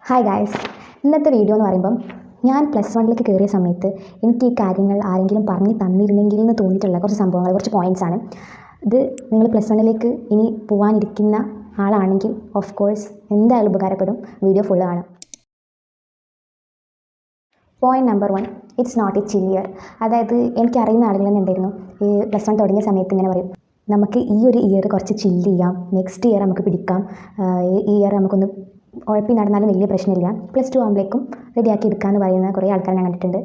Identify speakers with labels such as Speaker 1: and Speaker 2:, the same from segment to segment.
Speaker 1: Hi guys, ഇന്നത്തെ video എന്ന് പറയുമ്പം ഞാൻ +1 കയറിയ സമയത്ത് എനിക്ക് ഈ കാര്യങ്ങൾ ആരെങ്കിലും പറഞ്ഞു തന്നിരുന്നെങ്കിൽ എന്ന് തോന്നിയിട്ടുള്ള കുറച്ച് സംഭവങ്ങൾ, കുറച്ച് പോയിൻറ്റ്സാണ് ഇത്. നിങ്ങൾ +1 ഇനി പോകാനിരിക്കുന്ന ആളാണെങ്കിൽ ഓഫ് കോഴ്സ് എന്തായാലും ഉപകാരപ്പെടും. വീഡിയോ ഫുള്ള് കാണാം. Point number 1, it's not a chill year. അതായത് എനിക്കറിയുന്ന ആളുകൾ തന്നെ ഉണ്ടായിരുന്നു ഈ +1 തുടങ്ങിയ സമയത്ത് ഇങ്ങനെ പറയും, നമുക്ക് ഈ ഒരു ഇയർ കുറച്ച് ചില്ല് ചെയ്യാം, നെക്സ്റ്റ് ഇയർ നമുക്ക് പിടിക്കാം, ഈ ഇയർ നമുക്കൊന്ന് ഉഴപ്പി നടന്നാലും വലിയ പ്രശ്നമില്ല, +2 ആകുമ്പോഴേക്കും റെഡിയാക്കി എടുക്കാമെന്ന് പറയുന്ന കുറേ ആൾക്കാരെ ഞാൻ കണ്ടിട്ടുണ്ട്.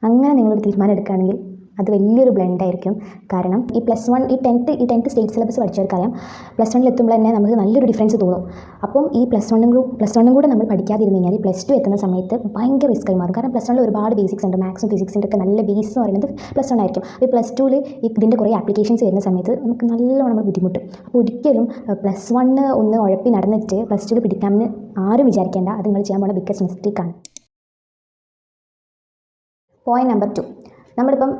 Speaker 1: അങ്ങനെ നിങ്ങളൊരു തീരുമാനം എടുക്കുകയാണെങ്കിൽ അത് വലിയൊരു ബ്ലണ്ടായിരിക്കും. കാരണം ഈ +1 ഈ 10th സ്റ്റേറ്റ് സിലബസ് പഠിച്ചവർക്കറിയാം, +1 എത്തുമ്പോൾ തന്നെ നമുക്ക് നല്ലൊരു ഡിഫറൻസ് തോന്നും. അപ്പം ഈ +1 കൂടെ നമ്മൾ പഠിക്കാതിരുന്ന് കഴിഞ്ഞാൽ +2 എത്തുന്ന സമയത്ത് ഭയങ്കര റിസ്ക്കായി മാറും. കാരണം +1 ഒരുപാട് ബേസിക്സ് ഉണ്ട്, മാത്സും ഫിസിക്സിൻ്റെ ഒക്കെ നല്ല ബേസ് എന്ന് പറയുന്നത് +1 ആയിരിക്കും. ഈ +2 ഇതിൻ്റെ കുറേ ആപ്ലിക്കേഷൻസ് വരുന്ന സമയത്ത് നമുക്ക് നല്ലോണം നമ്മൾ ബുദ്ധിമുട്ടും. അപ്പോൾ ഒരിക്കലും +1 ഒന്ന് ഉഴപ്പി നടന്നിട്ട് +2 പിടിക്കാമെന്ന് ആരും വിചാരിക്കേണ്ട. അത് നിങ്ങൾ ചെയ്യാൻ പോകുന്ന ബിഗ്ഗസ്റ്റ് മിസ്റ്റേക്കാണ്. പോയിൻറ്റ് നമ്പർ 2, നമ്മളിപ്പം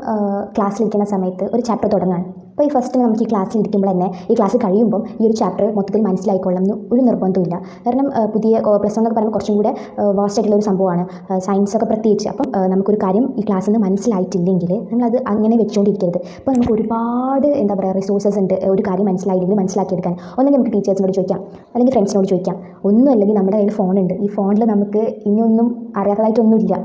Speaker 1: ക്ലാസ്സിലിരിക്കുന്ന സമയത്ത് ഒരു ചാപ്റ്റർ തുടങ്ങുകയാണ്. അപ്പോൾ ഈ ഫസ്റ്റ് നമുക്ക് ഈ ക്ലാസ്സിലിരിക്കുമ്പോൾ തന്നെ ഈ ക്ലാസ് കഴിയുമ്പം ഈ ഒരു ചാപ്റ്റർ മൊത്തത്തിൽ മനസ്സിലായിക്കൊള്ളണം എന്ന് ഒരു നിർബന്ധമില്ല. കാരണം പുതിയ +1 എന്നൊക്കെ പറയുമ്പോൾ കുറച്ചും കൂടെ വാസ്റ്റ് ആയിട്ടുള്ള ഒരു സംഭവമാണ്, സയൻസൊക്കെ പ്രത്യേകിച്ച്. അപ്പം നമുക്കൊരു കാര്യം ഈ ക്ലാസ്സിൽ നിന്ന് മനസ്സിലായിട്ടില്ലെങ്കിൽ നമ്മളത് അങ്ങനെ വെച്ചുകൊണ്ടിരിക്കരുത്. ഇപ്പോൾ നമുക്ക് ഒരുപാട് എന്താ പറയുക റിസോഴ്സസ് ഉണ്ട്. ഒരു കാര്യം മനസ്സിലായില്ലെങ്കിൽ മനസ്സിലാക്കിയെടുക്കാൻ ഒന്നെങ്കിൽ നമുക്ക് ടീച്ചേഴ്സിനോട് ചോദിക്കാം, അല്ലെങ്കിൽ ഫ്രണ്ട്സിനോട് ചോദിക്കാം. ഒന്നും അല്ലെങ്കിൽ നമ്മുടെ കയ്യിൽ ഫോണുണ്ട്. ഈ ഫോണിൽ നമുക്ക് ഇനിയൊന്നും അറിയാത്തതായിട്ടൊന്നുമില്ല.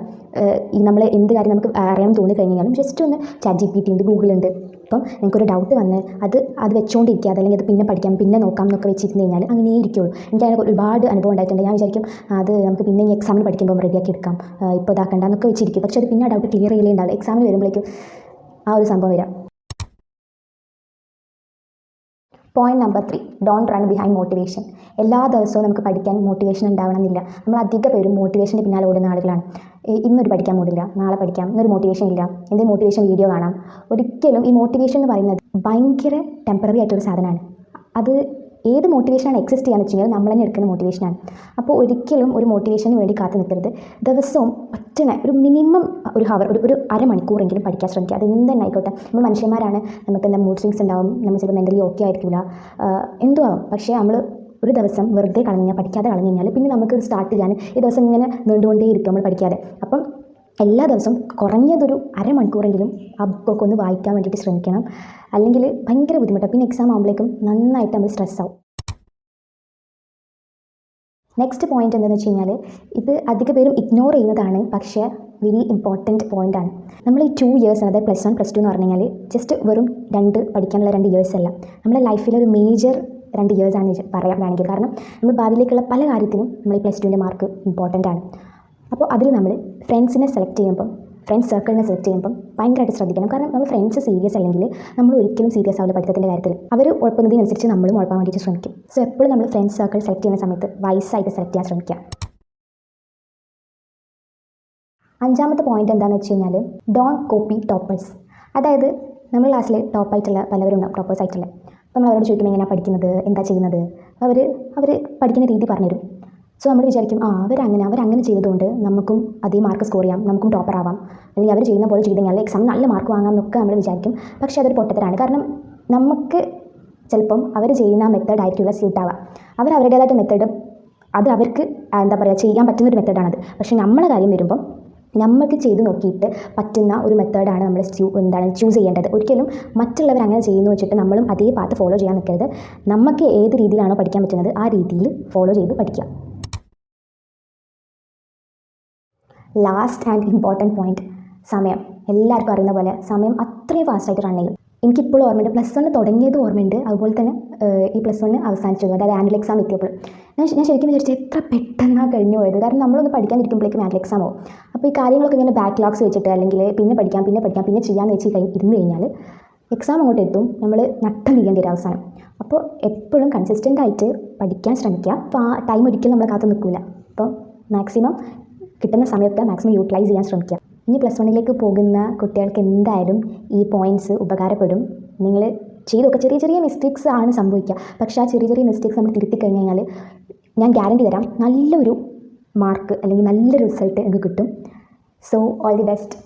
Speaker 1: ഈ നമ്മൾ എന്ത് കാര്യം നമുക്ക് അറിയാൻ തോന്നിക്കഴിഞ്ഞാലും ജസ്റ്റ് ഒന്ന് ChatGPT ഉണ്ട്, ഗൂഗിളുണ്ട്. അപ്പം നിങ്ങൾക്കൊരു ഡൗട്ട് വന്ന് അത് വെച്ചുകൊണ്ടിരിക്കുക, അതല്ലെങ്കിൽ അത് പിന്നെ പഠിക്കാം, പിന്നെ നോക്കാം എന്നൊക്കെ വെച്ചിരുന്ന് കഴിഞ്ഞാൽ അങ്ങനെ ഇരിക്കുള്ളൂ. എനിക്ക് അതിന് ഒരുപാട് അനുഭവം ഉണ്ടായിട്ടുണ്ട്. ഞാൻ വിചാരിക്കും അത് നമുക്ക് പിന്നെ ഈ എക്സാമിന് പഠിക്കുമ്പോൾ റെഡിയാക്കി എടുക്കാം, ഇപ്പോൾ ഇതാക്കണ്ട എന്നൊക്കെ വെച്ചിരിക്കും. പക്ഷേ അത് പിന്നെ ആ ഡൗട്ട് ക്ലിയർ ചെയ്യലേ ഉണ്ടാവില്ല. എക്സാമിന് വരുമ്പോഴേക്കും ആ ഒരു സംഭവം വരാം. Point number 3, don't run behind motivation. എല്ലാ ദിവസവും നമുക്ക് പഠിക്കാൻ മോട്ടിവേഷൻ ഉണ്ടാവണമെന്നില്ല. നമ്മൾ അധിക പേരും മോട്ടിവേഷൻ്റെ പിന്നാലെ ഓടുന്ന ആളുകളാണ്. ഇന്നൊരു പഠിക്കാൻ മൂടില്ല, നാളെ പഠിക്കാം, ഇന്നൊരു മോട്ടിവേഷൻ ഇല്ല, എന്തെങ്കിലും മോട്ടിവേഷൻ വീഡിയോ കാണാം. ഒരിക്കലും ഈ മോട്ടിവേഷൻ എന്ന് പറയുന്നത് ഭയങ്കര ടെമ്പററി ആയിട്ടൊരു സാധനമാണ്. അത് ഏത് മോട്ടിവേഷനാണ് എക്സിസ്റ്റ് ചെയ്യാന്ന് വെച്ച് കഴിഞ്ഞാൽ നമ്മൾ തന്നെ എടുക്കുന്ന മോട്ടിവേഷനാണ്. അപ്പോൾ ഒരിക്കലും ഒരു മോട്ടിവേഷന് വേണ്ടി കാത്തു നിൽക്കരുത്. ദിവസവും പറ്റണ ഒരു മിനിമം ഒരു ഹവർ, ഒരു അരമണിക്കൂറെങ്കിലും പഠിക്കാൻ ശ്രമിക്കുക. അത് എന്ത് തന്നെ ആയിക്കോട്ടെ. നമ്മൾ മനുഷ്യന്മാരാണ്, നമുക്ക് എന്താ മൂഡ് സ്വിങ്സ് ഉണ്ടാവും, നമ്മൾ ചിലപ്പോൾ മെൻ്റലി ഓക്കെ ആയിരിക്കില്ല, എന്തും ആവും. പക്ഷേ നമ്മൾ ഒരു ദിവസം വെറുതെ പഠിക്കാതെ കളഞ്ഞു കഴിഞ്ഞാൽ പിന്നെ നമുക്ക് സ്റ്റാർട്ട് ചെയ്യാൻ ഈ ദിവസം ഇങ്ങനെ നീണ്ടുകൊണ്ടേയിരിക്കും നമ്മൾ പഠിക്കാതെ. അപ്പം എല്ലാ ദിവസവും കുറഞ്ഞതൊരു അരമണിക്കൂറെങ്കിലും ആ ബുക്കൊക്കെ ഒന്ന് വായിക്കാൻ വേണ്ടിയിട്ട് ശ്രമിക്കണം. അല്ലെങ്കിൽ ഭയങ്കര ബുദ്ധിമുട്ടാണ്. പിന്നെ എക്സാം ആകുമ്പോഴേക്കും നന്നായിട്ട് നമ്മൾ സ്ട്രെസ്സാവും. നെക്സ്റ്റ് പോയിൻ്റ് എന്താണെന്ന് വെച്ച് കഴിഞ്ഞാൽ ഇത് അധിക പേരും ഇഗ്നോർ ചെയ്യുന്നതാണ്, പക്ഷേ വെരി ഇമ്പോർട്ടൻറ്റ് പോയിൻ്റാണ്. നമ്മൾ ഈ 2 ഇയേഴ്സ്, അതായത് +1 +2 എന്ന് പറഞ്ഞു കഴിഞ്ഞാൽ ജസ്റ്റ് വെറും പഠിക്കാനുള്ള 2 ഇയേഴ്സ് അല്ല, നമ്മുടെ ലൈഫിലൊരു മേജർ 2 ഇയേഴ്സാണെന്ന് പറയാൻ വേണമെങ്കിൽ. കാരണം നമ്മൾ ഭാവിയിലേക്കുള്ള പല കാര്യത്തിനും നമ്മൾ ഈ +2ൻ്റെ മാർക്ക് ഇമ്പോർട്ടൻ്റ് ആണ്. അപ്പോൾ അതിൽ നമ്മൾ ഫ്രണ്ട്സിനെ സെലക്ട് ചെയ്യുമ്പം, ഫ്രണ്ട്സ് സർക്കിളിനെ സെലക്ട് ചെയ്യുമ്പം ഭയങ്കരമായിട്ട് ശ്രദ്ധിക്കണം. കാരണം നമ്മൾ ഫ്രണ്ട്സ് സീരിയസ് അല്ലെങ്കിൽ നമ്മൾ ഒരിക്കലും സീരിയസ് ആവില്ല പഠിത്തത്തിൻ്റെ കാര്യത്തിൽ. അവർ ഉഴപ്പുന്നതിനനുസരിച്ച് നമ്മളും ഉഴപ്പാൻ വേണ്ടിയിട്ട് ശ്രമിക്കും. സോ എപ്പോഴും നമ്മൾ ഫ്രണ്ട്സ് സർക്കിൾ സെലക്ട് ചെയ്യുന്ന സമയത്ത് വൈസായിട്ട് സെലക്ട് ചെയ്യാൻ ശ്രമിക്കുക. 5ാമത്തെ പോയിൻ്റ് എന്താണെന്ന് വെച്ച് കഴിഞ്ഞാൽ ഡോണ്ട് കോപ്പി ടോപ്പേഴ്സ്. അതായത് നമ്മൾ ക്ലാസ്സിൽ ടോപ്പായിട്ടുള്ള പലവരും ഉണ്ടാവും, ടോപ്പേഴ്സ് ആയിട്ടുള്ള. അപ്പോൾ നമ്മൾ അവരോട് ചോദിക്കുമ്പോൾ എങ്ങനെയാണ് പഠിക്കുന്നത്, എന്താ ചെയ്യുന്നത്, അവർ പഠിക്കുന്ന രീതി പറഞ്ഞുതരും. സോ നമ്മൾ വിചാരിക്കും അവരങ്ങനെ ചെയ്തതുകൊണ്ട് നമുക്കും അതേ മാർക്ക് സ്കോർ ചെയ്യാം, നമുക്കും ടോപ്പർ ആവാം, അല്ലെങ്കിൽ അവർ ചെയ്യുന്ന പോലെ ചെയ്ത് കഴിഞ്ഞാൽ എക്സാം നല്ല മാർക്ക് വാങ്ങാം എന്നൊക്കെ നമ്മൾ വിചാരിക്കും. പക്ഷേ അതൊരു പൊട്ടത്തരാണ്. കാരണം നമുക്ക് ചിലപ്പം അവർ ചെയ്യുന്ന ആ മെത്തേഡ് ആയിരിക്കില്ല സ്യൂട്ടാവുക. അവരുടേതായിട്ട് മെത്തേഡ്, അത് അവർക്ക് എന്താ പറയുക ചെയ്യാൻ പറ്റുന്നൊരു മെത്തേഡാണത്. പക്ഷേ നമ്മളെ കാര്യം വരുമ്പം നമുക്ക് ചെയ്ത് നോക്കിയിട്ട് പറ്റുന്ന ഒരു മെത്തേഡാണ് നമ്മൾ ചൂസ് ചെയ്യേണ്ടത്. ഒരിക്കലും മറ്റുള്ളവർ അങ്ങനെ ചെയ്യുന്നു വെച്ചിട്ട് നമ്മളും അതേ പാത്ത് ഫോളോ ചെയ്യാൻ നിൽക്കരുത്. നമുക്ക് ഏത് രീതിയിലാണോ പഠിക്കാൻ പറ്റുന്നത് ആ രീതിയിൽ ഫോളോ ചെയ്ത് പഠിക്കുക. ലാസ്റ്റ് ആൻഡ് ഇമ്പോർട്ടൻറ്റ് പോയിൻറ്റ്, സമയം. എല്ലാവർക്കും അറിയുന്ന പോലെ സമയം അത്രയും ഫാസ്റ്റായിട്ട് റൺ ചെയ്യും. എനിക്കിപ്പോഴും ഓർമ്മയുണ്ട്, +1 തുടങ്ങിയത് ഓർമ്മയുണ്ട്, അതുപോലെ തന്നെ ഈ +1 അവസാനിച്ചത്, അതായത് ആനുവൽ എക്സാം എത്തിയപ്പോൾ ഞാൻ ശരിക്കും വിചാരിച്ചത് എത്ര പെട്ടെന്നാണ് കഴിഞ്ഞു പോയത്. കാരണം നമ്മളൊന്ന് പഠിക്കാനിരിക്കുമ്പോഴേക്കും ആനുവൽ എക്സാം ആവും. അപ്പോൾ ഈ കാര്യങ്ങളൊക്കെ ഇങ്ങനെ ബാക്ക്ലോഗ്സ് വെച്ചിട്ട്, അല്ലെങ്കിൽ പിന്നെ പഠിക്കാം പിന്നെ ചെയ്യാമെന്ന് വെച്ച് ഇരുന്ന് കഴിഞ്ഞാൽ എക്സാം അങ്ങോട്ട് എത്തും, നമ്മൾ നട്ടം തിരിയേണ്ടി വരും അവസാനം. അപ്പോൾ എപ്പോഴും കൺസിസ്റ്റൻ്റ് ആയിട്ട് പഠിക്കാൻ ശ്രമിക്കുക. അപ്പോൾ ആ ടൈം ഒരിക്കലും നമ്മൾ കാത്തു നിൽക്കില്ല. അപ്പോൾ മാക്സിമം കിട്ടുന്ന സമയത്ത് മാക്സിമം യൂട്ടിലൈസ് ചെയ്യാൻ ശ്രമിക്കുക. ഇനി +1 പോകുന്ന കുട്ടികൾക്ക് എന്തായാലും ഈ പോയിൻറ്റ്സ് ഉപകാരപ്പെടും. നിങ്ങൾ ചെയ്തൊക്കെ ചെറിയ മിസ്റ്റേക്സ് ആണ് സംഭവിക്കുക. പക്ഷേ ആ ചെറിയ മിസ്റ്റേക്സ് നമ്മൾ തിരുത്തി കഴിഞ്ഞ് കഴിഞ്ഞാൽ ഞാൻ ഗ്യാരണ്ടി തരാം, നല്ലൊരു മാർക്ക് അല്ലെങ്കിൽ നല്ലൊരു റിസൾട്ട് നിങ്ങൾക്ക് കിട്ടും. So all the best.